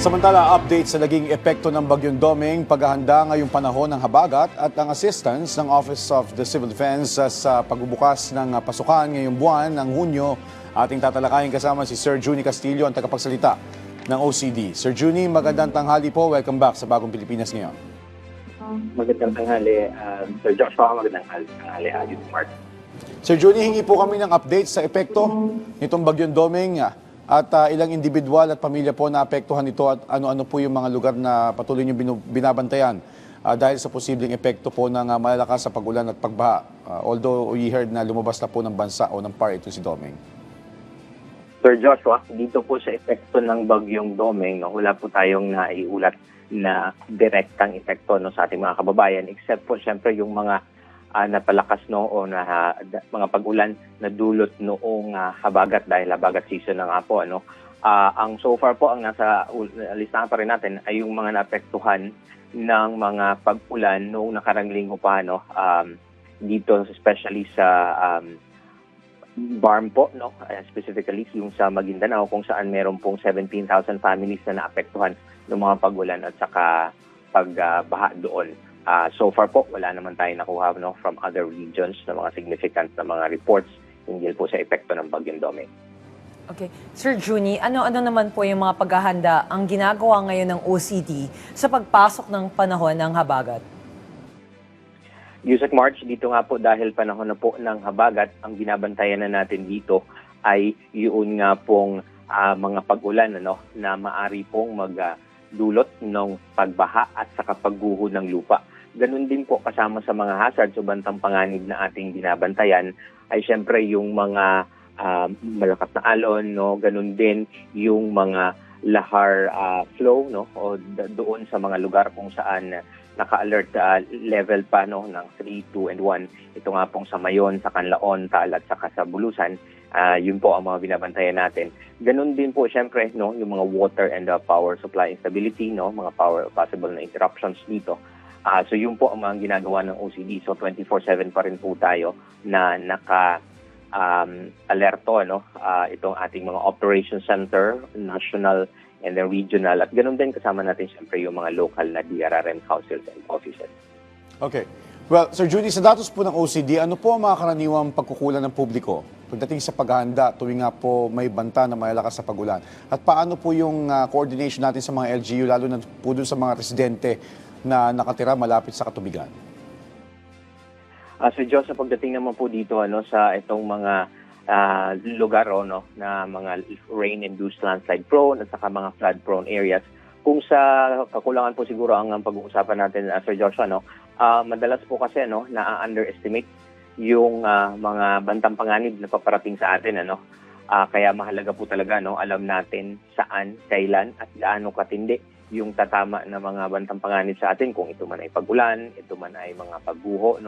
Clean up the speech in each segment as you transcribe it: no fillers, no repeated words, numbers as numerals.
Samantala, update sa naging epekto ng Bagyong Doming, paghahanda ngayong panahon ng habagat at ang assistance ng Office of the Civil Defense sa pagbubukas ng pasukan ngayong buwan ng Hunyo. Ating tatalakayin kasama si Sir Juni Castillo, ang tagapagsalita ng OCD. Sir Juni, magandang tanghali po. Welcome back sa Bagong Pilipinas ngayon. Magandang tanghali, Sir Joshua. Magandang tanghali, Adit Mark. Sir Juni, hingi po kami ng update sa epekto nitong Bagyong Doming at ilang individual at pamilya po na apektuhan nito at ano-ano po yung mga lugar na patuloy nyo binabantayan dahil sa posibleng epekto po ng malalakas sa pag-ulan at pagbaha. Although we heard na lumabas na po ng bansa o ng PAR ito si Doming. Sir Joshua, dito po sa epekto ng Bagyong Doming, wala po tayong naiulat na direktang epekto sa ating mga kababayan except po siyempre yung mga napalakas o na mga pag-ulan na dulot noong habagat dahil habagat season na nga po. Ang so far po, ang nasa listahan pa rin natin ay yung mga naapektuhan ng mga pag-ulan noong nakarang linggo pa. Dito especially sa BARM po, specifically yung sa Maguindanao kung saan meron pong 17,000 families na naapektuhan ng mga pag-ulan at saka pagbaha doon. So far po, wala naman tayo nakuha from other regions na mga significant na mga reports hinggil po sa epekto ng Bagyong Doming. Okay. Sir Juni, ano-ano naman po yung mga paghahanda ang ginagawa ngayon ng OCD sa pagpasok ng panahon ng habagat? Yusek March, dito nga po dahil panahon na po ng habagat, ang binabantayan na natin dito ay yun nga pong mga pag-ulan na maari pong magdulot ng pagbaha at saka pagguho ng lupa. Ganun din po kasama sa mga hazards o bantang panganib na ating binabantayan ay syempre yung mga malakas na alon, ganun din yung mga lahar flow o doon sa mga lugar kung saan naka-alert level pa ng 3, 2, and 1. Ito nga pong sa Mayon, sa Canlaon, Taal at saka sa Bulusan. Yun po ang mga binabantayan natin. Ganun din po syempre yung mga water and power supply instability, mga possible na interruptions dito. So yun po ang mga ginagawa ng OCD. So 24/7 pa rin po tayo na naka-alerto. Itong ating mga operation center, national and then regional. At ganun din kasama natin siyempre yung mga local na DRRM councils and offices. Okay. Well, Sir Judy, sa datos po ng OCD, ano po ang mga karaniwang pagkukulang ng publiko pagdating sa paghahanda tuwing nga po may banta na malalakas sa pag-ulan? At paano po yung coordination natin sa mga LGU, lalo na po dun sa mga residente na nakatira malapit sa katubigan? Sir Josh, sa pagdating naman po dito sa itong mga lugar na mga rain-induced landslide prone at saka mga flood-prone areas, kung sa kakulangan po siguro ang pag-uusapan natin, Sir Joshua, madalas po kasi na-underestimate yung mga bantang panganib na paparating sa atin. Kaya mahalaga po talaga alam natin saan, kailan at gaano katindi yung tatama na mga bantang panganib sa atin, kung ito man ay pag-ulan, ito man ay mga pagguho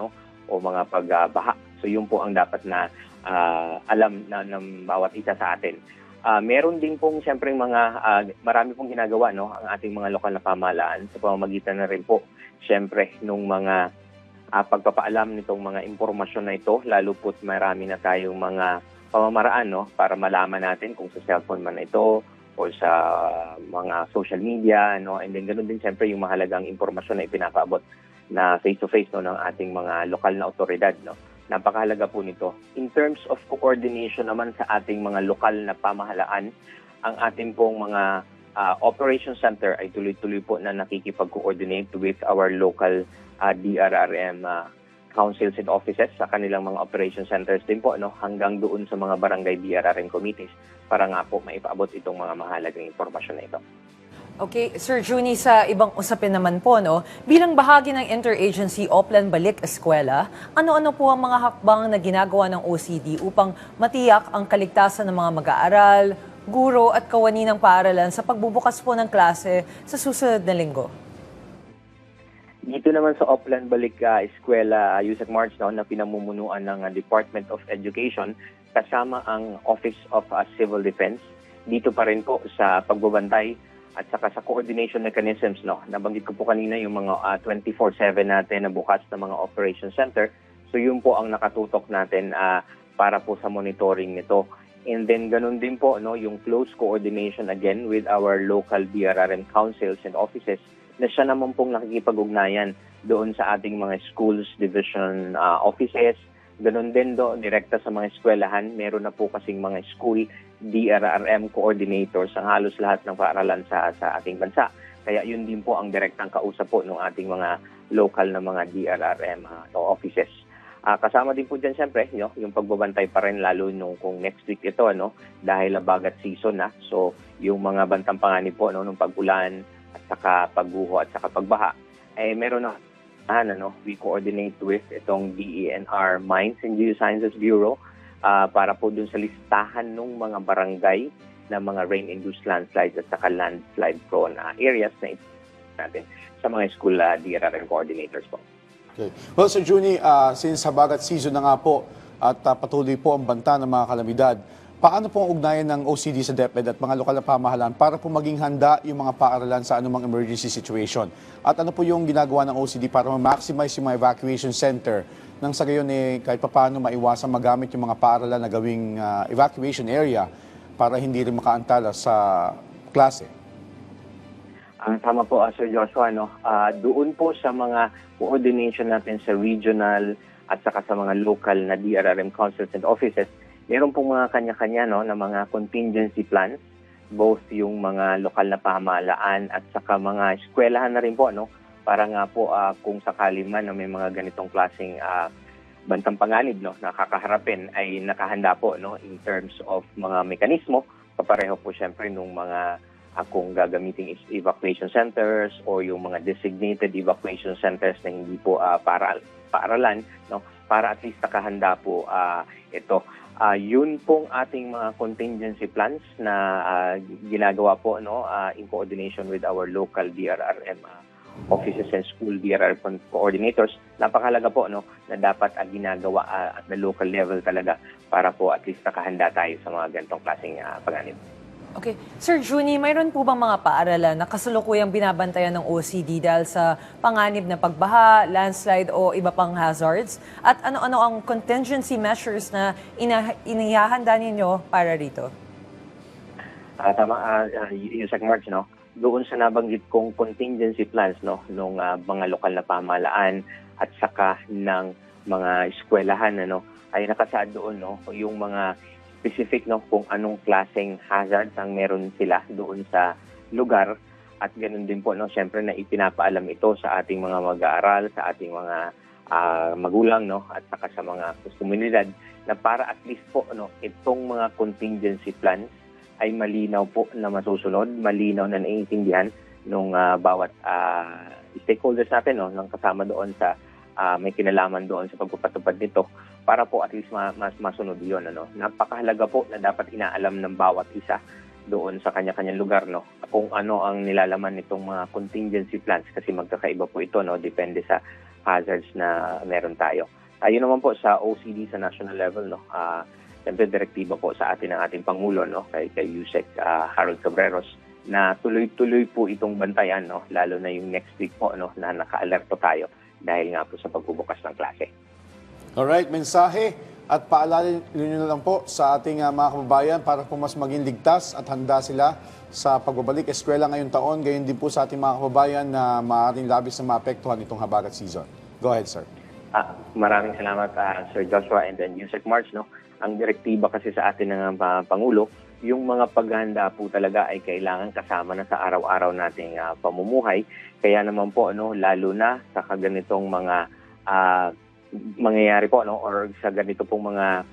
o mga pagbaha. So yun po ang dapat na alam ng bawat isa sa atin. Meron din pong siyempre marami pong ginagawa ang ating mga lokal na pamahalaan sa pamamagitan na rin po siyempre nung mga pagpapaalam nitong mga impormasyon na ito, lalo po't marami na tayong mga pamamaraan para malaman natin kung sa cellphone man ito o sa mga social media, and then ganoon din siyempre yung mahalagang impormasyon na ipinapaabot na face-to-face ng ating mga lokal na otoridad. Napakahalaga po nito. In terms of coordination naman sa ating mga lokal na pamahalaan, ang ating pong mga operation center ay tuloy-tuloy po na nakikipag-coordinate with our local DRRM councils and offices sa kanilang mga operation centers din po hanggang doon sa mga barangay DRRM committees para nga po maipaabot itong mga mahalagang impormasyon na ito. Okay, Sir Juni, sa ibang usapin naman po, bilang bahagi ng Interagency Oplan Balik Eskwela, ano-ano po ang mga hakbang na ginagawa ng OCD upang matiyak ang kaligtasan ng mga mag-aaral, guro at kawani ng paaralan sa pagbubukas po ng klase sa susunod na linggo? Dito naman sa Oplan Balik Eskwela, Yusek March, na pinamumunuan ng Department of Education, kasama ang Office of Civil Defense. Dito pa rin po sa pagbabantay at saka sa coordination mechanisms. Nabanggit ko po kanina yung mga 24/7 natin na bukas na mga operation center. So yun po ang nakatutok natin para po sa monitoring nito. And then ganun din po no, yung close coordination again with our local DRRM councils and offices na siya naman pong nakikipag-ugnayan doon sa ating mga schools division offices. Ganun din direkta sa mga eskwelahan. Meron na po kasing mga school DRRM coordinators ang halos lahat ng paaralan sa ating bansa. Kaya yun din po ang direktang kausap po ng ating mga local na mga DRRM offices. Kasama din po dyan siyempre yung pagbabantay pa rin lalo kung next week ito dahil labagat season na. So yung mga bantang panganib po ng pag-ulan at saka pagguho at saka pagbaha meron na we coordinate with itong DENR Mines and Geosciences Bureau para po dun sa listahan ng mga barangay na mga rain-induced landslides at saka landslide prone areas na natin sa mga school DRRM coordinators po. Okay. Well, Sir Juni, since habagat season na nga po at patuloy po ang banta ng mga kalamidad, paano po ang ugnayan ng OCD sa DepEd at mga lokal na pamahalaan para po maging handa yung mga paaralan sa anumang emergency situation? At ano po yung ginagawa ng OCD para ma-maximize yung mga evacuation center nang sa gayon kahit paano maiwasan magamit yung mga paaralan na gawing evacuation area para hindi rin makaantala sa klase? Tama po, Sir Joshua. Doon po sa mga coordination natin sa regional at saka sa mga local na DRRM councils and offices, meron pong mga kanya-kanya na mga contingency plans, both yung mga lokal na pamahalaan at saka mga eskwelahan na rin po, para nga po kung sakali man na may mga ganitong klaseng bantang panganib na kakaharapin ay nakahanda po in terms of mga mekanismo, kapareho po syempre nung mga kung gagamitin is evacuation centers o yung mga designated evacuation centers na hindi po paaralan, para at least nakahanda po ito. Yun pong ating mga contingency plans na ginagawa po in coordination with our local DRRM offices and school DRRM coordinators. Napakahalaga po na dapat ginagawa at the local level talaga para po at least nakahanda tayo sa mga ganitong klaseng panganib. Okay. Sir Juni, mayroon po bang mga paaralan na kasalukuyang binabantayan ng OCD dahil sa panganib na pagbaha, landslide o iba pang hazards? At ano-ano ang contingency measures na inihahanda ninyo para rito? Tama, Yusek March, doon sa nabanggit kong contingency plans nung mga lokal na pamahalaan at saka ng mga eskwelahan ay nakasaad doon yung mga specific kung anong klaseng hazards ang meron sila doon sa lugar at ganoon din po syempre na ipinapaalam ito sa ating mga mag-aaral, sa ating mga magulang at saka sa mga komunidad na para at least po itong mga contingency plans ay malinaw po na masusunod, malinaw na naiintindihan nung bawat stakeholders natin nang kasama doon sa may kinalaman doon sa pagpapatupad nito para po at least masunod yun. Napakahalaga po na dapat inaalam ng bawat isa doon sa kanya-kanyang lugar kung ano ang nilalaman nitong mga contingency plans kasi magkakaiba po ito depende sa hazards na meron tayo. Tayo naman po sa OCD sa national level siyempre direktiba po sa atin ng ating Pangulo kay Yusek Harold Cabreros na tuloy-tuloy po itong bantayan lalo na yung next week po na naka-alerto tayo dahil nga po sa pagbubukas ng klase. Alright, mensahe at paalala niyo na lang po sa ating mga kababayan para po mas maging ligtas at handa sila sa pagbabalik eskwela ngayong taon. Gayon din po sa ating mga kababayan na maaaring labis na maapektuhan itong habagat season. Go ahead, sir. Maraming salamat, Sir Joshua and then Yusek March. Ang direktiba kasi sa atin ng Pangulo, yung mga paghahanda po talaga ay kailangan kasama na sa araw-araw nating pamumuhay. Kaya naman po, lalo na sa kaganitong mga mangyayari po or sa ganito pong mga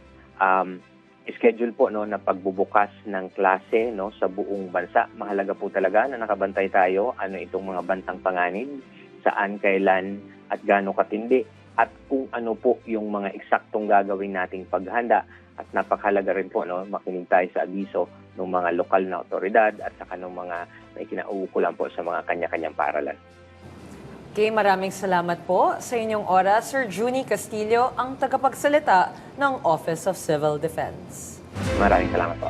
schedule po na pagbubukas ng klase sa buong bansa. Mahalaga po talaga na nakabantay tayo itong mga bantang panganib, saan, kailan at gaano katindi at kung ano po yung mga eksaktong gagawin nating paghanda. At napakahalaga rin po makinig tayo sa abiso ng mga lokal na otoridad at saka ng mga may kinauukulan po sa mga kanya-kanyang paaralan. Okay, maraming salamat po sa inyong oras, Sir Juni Castillo, ang tagapagsalita ng Office of Civil Defense. Maraming salamat po.